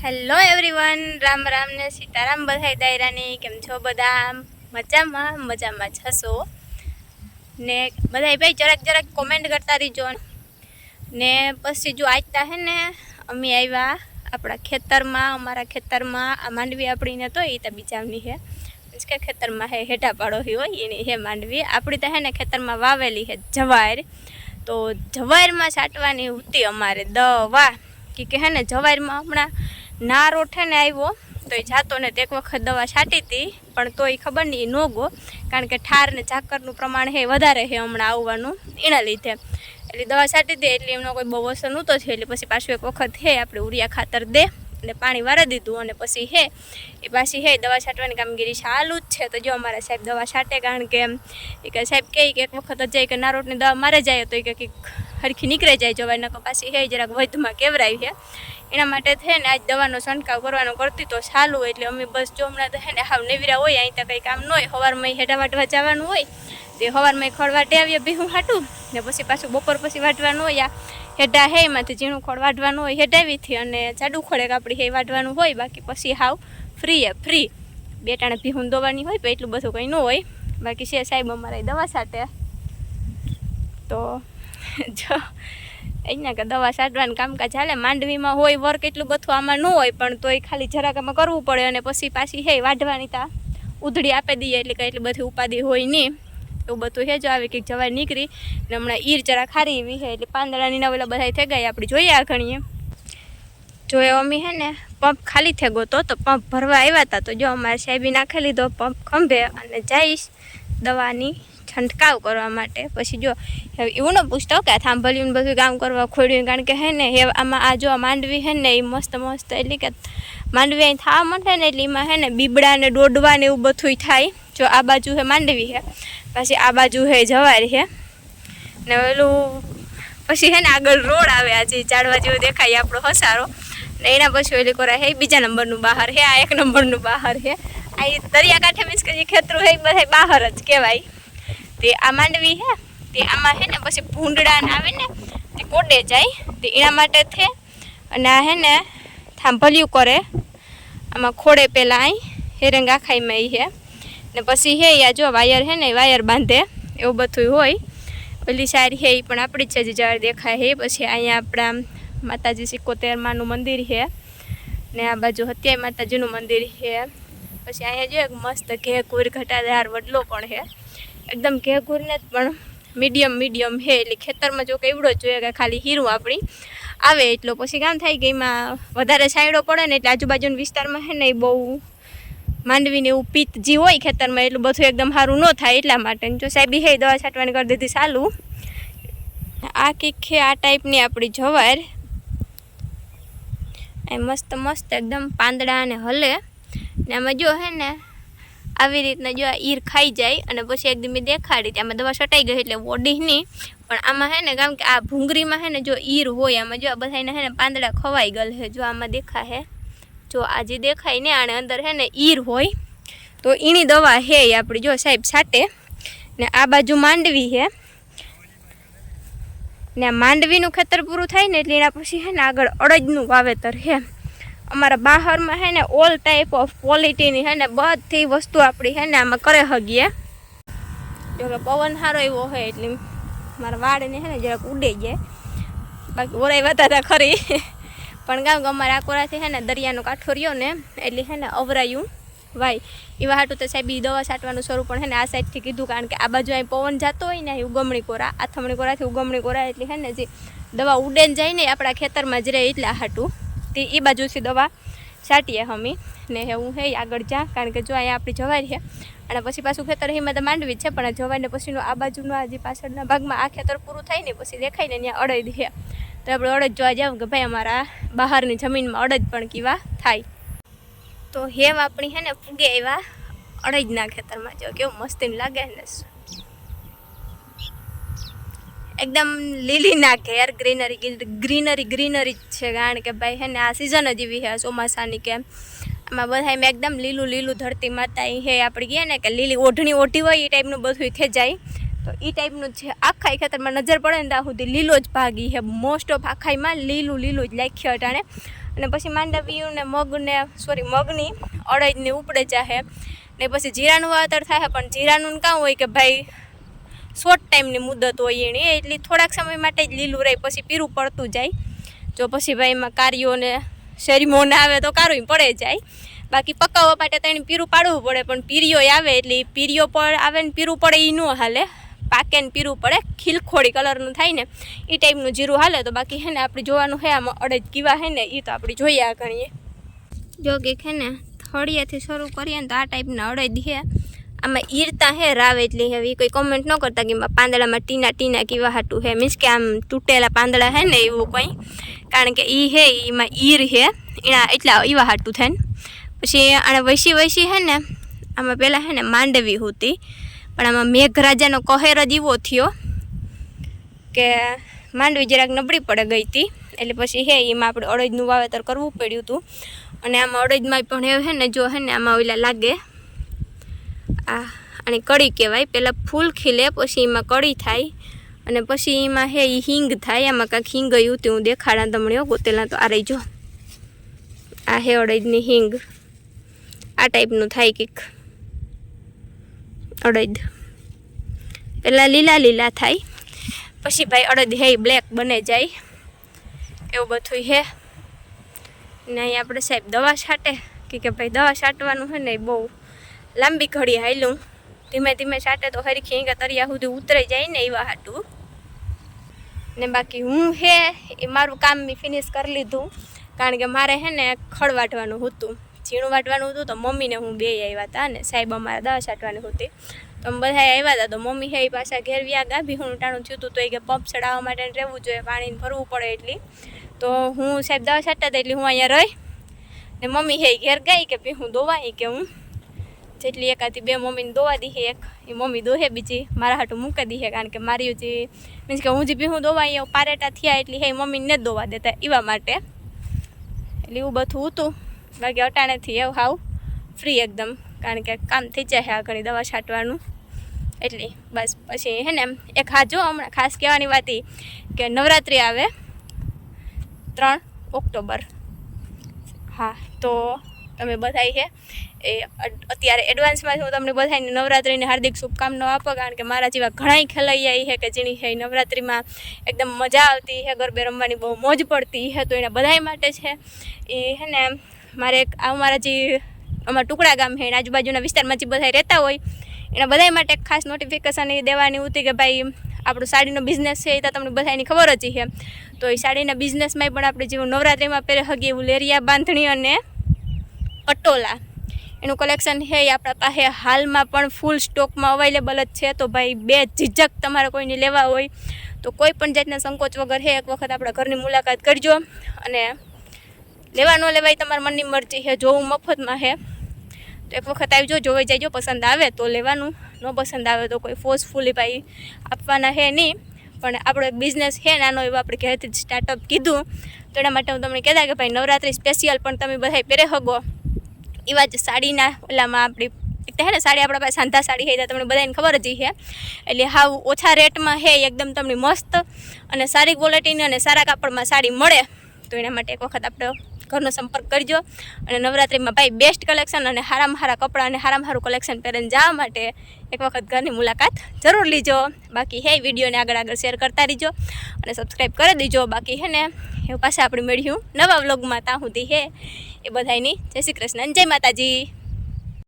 Hello everyone, Ram Ram ને સીતારામ બધાય દાયરાની. કેમ છો બધા? મજામાં જશો ને બધાય ભાઈ. જરાક કોમેન્ટ કરતા રહીજો ને પછી જો આજતા હે ને અમે આવ્યા આપણા ખેતરમાં. અમારા ખેતરમાં આ માંડવી આપણીને તો એ તો બીજાની હે, મીન્સ કે ખેતરમાં હે હેઠા પાડો હોય એની હે માંડવી. આપણી તો હે ને ખેતરમાં વાવેલી હે જવાર. તો જવારમાં છાંટવાની હતી અમારે દવા કે હે ને જવારમાં હમણાં નાર ઓઠે ને આવ્યો તો એ જાતો ને એક વખત દવા છાંટી હતી, પણ તો એ ખબર નહીં ન ગો, કારણ કે ઠાર ને ઝાકરનું પ્રમાણ હે વધારે હે હમણાં આવવાનું એના લીધે. એટલે દવા છાંટી દે એટલે એમનો કોઈ બહુ અસર નહોતો થયો. એટલે પછી પાછું એક વખત હે આપણે ઉરિયા ખાતર દે અને પાણી વાળી દીધું અને પછી હે એ પાછી હે દવા છાંટવાની કામગીરી ચાલુ જ છે. તો જો અમારા સાહેબ દવા છાંટે, કારણ કે એ કે સાહેબ કહે કે એક વખત જાય કે નારોટની દવા મારે જાય તો એ કે હરખી નીકળે જાય જવાય, નકો પાછી હે જરાક વૈધમાં કેવરાય છે. એના માટે છે ને આજ દવાનો છંટકાવ કરવાનો કરતી તો ચાલું. એટલે અમે બસ જો હમણાં તો હે ને હાવ નેવીરા હોય, અહીં તો કંઈ કામ ન હોય. સવારમાં હેઠા વાટવા જવાનું હોય તે સવારમાં ખડ વાટે આવીએ ભીહું હાટું ને પછી પાછું બપોર પછી વાટવાનું હોય. આ હેઠા હે એમાંથી ઝીણું ખડ વાટવાનું હોય હેઠાવીથી, અને જાડું ખડે કાપડી હે વાટવાનું હોય. બાકી પછી હાવ ફ્રી બે ટાણે ભીહું દોવાની હોય, પણ એટલું બધું કંઈ ન હોય. બાકી છે સાહેબ અમારે દવા છાંટે. તો જો અહીંયા કે દવા છાંટવાનું કામકાજ ચાલે. માંડવીમાં હોય વર્ક એટલું બધું આમાં ન હોય, પણ તોય ખાલી જરાક આમાં કરવું પડે. અને પછી પાછી હે વાઢવાની તા ઉધડી આપી દઈએ એટલે કંઈ એટલી બધી ઉપાધિ હોય નહીં. એવું બધું હે જો આવે કે જવાય નીકળી ને હમણાં ઈર જરા ખારી એવી છે એટલે પાંદડાની નવેલા બધા થઈ ગયા. આપણે જોઈએ આ ઘણીએ જો અમે હે ને પંપ ખાલી થઈ ગયો તો પંપ ભરવા આવ્યા હતા. તો જો અમારે સાહેબી નાખી લીધો પંપ ખંભે અને જઈશ દવાની છંટકાવ કરવા માટે. પછી જો એવું ન પૂછતો કે થાંભલ્યું બધું કામ કરવા ખોડ્યું, કારણ કે હે ને આમાં આ જો માંડવી હે ને એ મસ્ત એટલે કે માંડવી અહીં થવા માંડે ને એટલે એમાં હે ને બીબડા ને ડોડવા ને એવું બધું થાય. જો આ બાજુ હે માંડવી હે, પછી આ બાજુ હે જવાર હે ને ઓલું પછી હે ને આગળ રોડ આવે, આજે ચાડવા જેવું દેખાય આપણો હસારો ને એના પછી ઓલી કોરા હે બીજા નંબરનું બહાર હે, આ 1 નંબરનું બહાર હે. આ દરિયાકાંઠે મીન્સ કે જે ખેતરું હે બધા બહાર જ કહેવાય. તે આ માંડવી હે તે આમાં હે ને પછી ભૂંડડા આવે ને તે કોડે જાય તે એના માટે છે. અને આ હે ને થાંભલ્યું કરે આમાં ખોડે પહેલાં અહીં હેરંગ આખાઈમાં એ હે ને પછી હે યા જો વાયર હે ને વાયર બાંધે એવું બધું હોય. પેલી સારી હે એ પણ આપણી જ છે જે જળ દેખાય હે. પછી અહીંયા આપણા માતાજી 71 માનું મંદિર છે ને આ બાજુ હત્યાઈ માતાજીનું મંદિર છે. પછી અહીંયા જો એક મસ્ત ઘેઘૂર ઘટાદાર વડલો પણ છે, એકદમ ઘેઘૂરને જ પણ મીડિયમ હે. એટલે ખેતરમાં જો કેવડો જોઈએ કે ખાલી હીરું આપણી આવે એટલો. પછી કામ થાય કે એમાં વધારે છાંયડો પડે ને એટલે આજુબાજુના વિસ્તારમાં હે ને એ બહુ માંડવીને એવું પિત્ત જે હોય ખેતરમાં એટલું બધું એકદમ સારું ન થાય. એટલા માટે જો સાહેબી હે દવા છાંટવાની કરી દીધી ચાલુ. આ કીક છે આ ટાઈપની આપણી જવાર, એ મસ્ત એકદમ પાંદડા ને હલે ને આમાં જો હે ને આવી રીતના જો આ ઈર ખાઈ જાય. અને પછી એકદમ દેખાડી આમાં દવા છટાઈ ગઈ એટલે ઓડી નહીં, પણ આમાં હે ને કારણ કે આ ભૂંગળીમાં હે ને જો ઈર હોય આમાં જો બધાને હે ને પાંદડા ખવાઈ ગયેલ હે. જો આમાં દેખા હે, જો આ જે દેખાય ને આને અંદર હે ને ઈર હોય તો એની દવા હે આપણી જો સાહેબ છાંટે. ને આ બાજુ માંડવી હે ને આ માંડવીનું ખેતર પૂરું થાય ને એટલે એના પછી હે ને આગળ અડદનું વાવેતર હે. અમારા બહારમાં હે ને ઓલ ટાઈપ ઓફ ક્વોલિટીની હે ને બધી વસ્તુ આપણી હે ને આમાં કરે હગીએ. જો કે પવન સારો એવો હોય એટલે મારા વાળને હે ને જરાક ઉડે જાય, બાકી ઓરાઈ વાતા હતા ખરી. પણ ગામ અમારે આકોરાથી હે ને દરિયાનો કાંઠો રહ્યો ને એટલે હે ને અવરાયું વાય એવા હાટું તો સાહેબ દવા છાંટવાનું શરૂ પણ હે ને આ સાઈડથી કીધું, કારણ કે આ બાજુ અહીં પવન જતો હોય ને ઉગમણી કોરા, આથમણી કોરાથી ઉગમણી કોરા એટલે હે ને જે દવા ઉડે ને જાય ને આપણા ખેતરમાં જ રહે એટલા હાટું તે એ બાજુથી દવા છાંટીએ અમે ને હું હે આગળ જા, કારણ કે જો અહીંયા આપણી જવારી છે અને પછી પાછું ખેતર એમાં તો માંડવી છે. પણ જવારીને પછીનું આ બાજુનું આ જે પાછળના ભાગમાં આ ખેતર પૂરું થાય ને પછી દેખાય ને ત્યાં અડદ છે. તો આપણે અડદ જોવા જાવ કે ભાઈ અમારા બહારની જમીનમાં અડદ પણ કેવા થાય. તો હેવ આપણી હે ને ફૂગે એવા અડદના ખેતરમાં જો કેવું મસ્તીને લાગે ને, એકદમ લીલી નાખે યાર. ગ્રીનરી જ છે, કારણ કે ભાઈ હે ને આ સિઝન જ એવી છે ચોમાસાની કે આમાં બધા એમ એકદમ લીલું ધરતી માતા હે. આપણે કહીએ ને કે લીલી ઓઢણી ઓઢી હોય એ ટાઈપનું બધું થઈ જાય. તો એ ટાઈપનું છે આખાઈ ખેતરમાં નજર પડે ને ત્યાં સુધી લીલો જ ભાગી છે. મોસ્ટ ઓફ આખાઈમાં લીલું જ લાખ્યો અટાણે. અને પછી માંડવ્યું ને મગની અડદની ઉપડે ચાહે ને પછી જીરાનું વાવેતર થાય. પણ જીરાનું કામ હોય કે ભાઈ શોર્ટ ટાઈમની મુદત હોય એની, એટલે થોડાક સમય માટે જ લીલું રહે, પછી પીરું પડતું જાય. જો પછી ભાઈ એમાં કાર્યોને શેરીમોને આવે તો કારું પડે જાય. બાકી પકાવવા માટે તો એને પીરું પાડવું પડે, પણ પીરીઓ આવે એટલે પીરીઓ પર આવે ને પીરું પડે એ ન હાલે, પાકે ને પીરું પડે, ખીલખોડી કલરનું થાય ને એ ટાઈપનું જીરું હાલે. તો બાકી હે ને આપણે જોવાનું હે આમાં અડદ કીવા હે ને એ તો આપણે જોઈએ આ ગણીએ. જો કે હે ને થળિયાથી શરૂ કરીએ ને તો આ ટાઈપના અડદ હે. આમાં ઈરતા હે રાવ એટલી હે, કોઈ કોમેન્ટ ન કરતા કે પાંદડામાં ટીના કીવા હાટું હે, મીન્સ કે આમ તૂટેલા પાંદડા હે ને એવું કંઈ, કારણ કે એ હે એમાં ઈર હે એના એટલા એવા હાટું થાય ને. પછી આને વૈસી હે ને આમાં પહેલાં હે ને માંડવી હતી, પણ આમાં મેઘરાજાનો કહેર જ એવો થયો કે માંડવી જરાક નબળી પડે ગઈ હતી, એટલે પછી હે એમાં આપણે અડદનું વાવેતર કરવું પડ્યું હતું. અને આમાં અડદમાં પણ એવું હે ને, જો હે ને આમાં ઓલા લાગે આને કળી કહેવાય. પહેલાં ફૂલ ખીલે, પછી એમાં કળી થાય, અને પછી એમાં હે એ હિંગ થાય. આમાં કાંઈક હિંગ ગયું તે હું દેખાડા તમને ગોતેલા તો આ રહી જો, આ હે અડદની હિંગ, આ ટાઈપનું થાય કંઈક અડદ. પહેલાં લીલા થાય, પછી ભાઈ અડદ હે બ્લેક બને જાય, એવું બધું હે. ને અહીં આપણે સાહેબ દવા છાંટે કે ભાઈ દવા છાંટવાનું છે ને બહુ લાંબી ઘડી હાલ્યું, ધીમે છાંટે તો હરખી હિંગા તરિયા સુધી ઉતરી જાય ને એવા હાટું. ને બાકી હું હે એ મારું કામ મેં ફિનિશ કરી લીધું, કારણ કે મારે હે ને ખડ વાટવાનું હતું, ઝીણું વાટવાનું હતું. તો મમ્મીને હું બે આવ્યા હતા ને સાહેબ અમારે દવા છાંટવાની હતી, તો અમે બધા આવ્યા હતા. તો મમ્મી હે એ પાછા ઘેર વ્યા ગાભી હું ટાણું થયું હતું, તો એ કે પંપ ચડાવવા માટે રહેવું જોઈએ, પાણીને ભરવું પડે એટલી. તો હું સાહેબ દવા છાંટતા હતા એટલે હું અહીંયા રહી ને મમ્મી હે ઘેર ગઈ કે ભી હું દોવા કે હું જેટલી એકાથી બે મમ્મીને દોવા દીધી, એક એ મમ્મી દોહે, બીજી મારા હાટું મૂકી દીધી, કારણ કે મારી જે મીન્સ કે હું જે ભી હું દોવા અહીંયા પારેટા થયા એટલે હે મમ્મીને જ દોવા દેતા એવા માટે, એટલે એવું બધું હતું. બાકી અટાણેથી એવું હાવ ફ્રી એકદમ, કારણ કે કામ થઈ જાય આ ઘણી દવા છાંટવાનું એટલે બસ. પછી હે ને એક હા જો હમણાં ખાસ કહેવાની વાત એ કે નવરાત્રિ આવે 3 ઓક્ટોબર. હા, તો તમે બધાય છે એ અત્યારે એડવાન્સમાં હું તમને બધાને નવરાત્રિની હાર્દિક શુભકામનાઓ આપો, કારણ કે મારા જેવા ઘણાય ખેલૈયા છે કે જેની છે નવરાત્રિમાં એકદમ મજા આવતી છે, ગરબે રમવાની બહુ મોજ પડતી છે. તો એના બધાય માટે છે એ હે ને મારે અમારા જે અમારા ટુકડા ગામ છે એના આજુબાજુના વિસ્તારમાં જે બધા રહેતા હોય એના બધા માટે ખાસ નોટિફિકેશન એ દેવાની હતી કે ભાઈ આપણો સાડીનો બિઝનેસ છે એ તો તમને બધાની ખબર જ છે. તો એ સાડીના બિઝનેસમાં પણ આપણે જેવું નવરાત્રિમાં પહેરે હગી એવું લેરિયા બાંધણી અને પટોલા એનું કલેક્શન છે એ આપણા પાસે હાલમાં પણ ફૂલ સ્ટોકમાં અવેલેબલ જ છે. તો ભાઈ બે ઝીઝક તમારે કોઈને લેવા હોય તો કોઈ પણ જાતના સંકોચ વગર છે એક વખત આપણા ઘરની મુલાકાત કરજો, અને લેવા ન લેવાય તમારા મનની મરજી છે, જોવું મફતમાં છે. તો એક વખત આવજો, જોઈ જજો, પસંદ આવે તો લેવાનું, ન પસંદ આવે તો કોઈ ફોર્સફુલી ભાઈ આપવાના છે નહીં. પણ આપણો એક બિઝનેસ છે નાનો એવો આપણે ઘરેથી જ સ્ટાર્ટઅપ કીધું, તો એના માટે હું તમને કહેતા કે ભાઈ નવરાત્રિ સ્પેશિયલ પણ તમે બધા પહેરે હગો એવા જ સાડીના ઓલામાં આપણી એક તો હે ને સાડી આપણા પાસે સાંધા સાડી છે તમને બધાને ખબર જ છે, એટલે હાવ ઓછા રેટમાં છે એકદમ તમને મસ્ત અને સારી ક્વોલિટીની અને સારા કાપડમાં સાડી મળે. તો એના માટે એક વખત આપણે ઘરનો સંપર્ક કરજો, અને નવરાત્રિમાં ભાઈ બેસ્ટ કલેક્શન અને સારામાં સારા કપડાં અને સારામાં સારું કલેક્શન પહેરીને જવા માટે એક વખત ઘરની મુલાકાત જરૂર લીજો. બાકી હે વિડીયોને આગળ શેર કરતા રહીજો અને સબસ્ક્રાઈબ કરી દીજો. બાકી હે ને એવું પાછા આપણે મળ્યું નવા વ્લોગમાં, ત્યાં સુધી હે એ બધાની જય શ્રી કૃષ્ણ, જય માતાજી.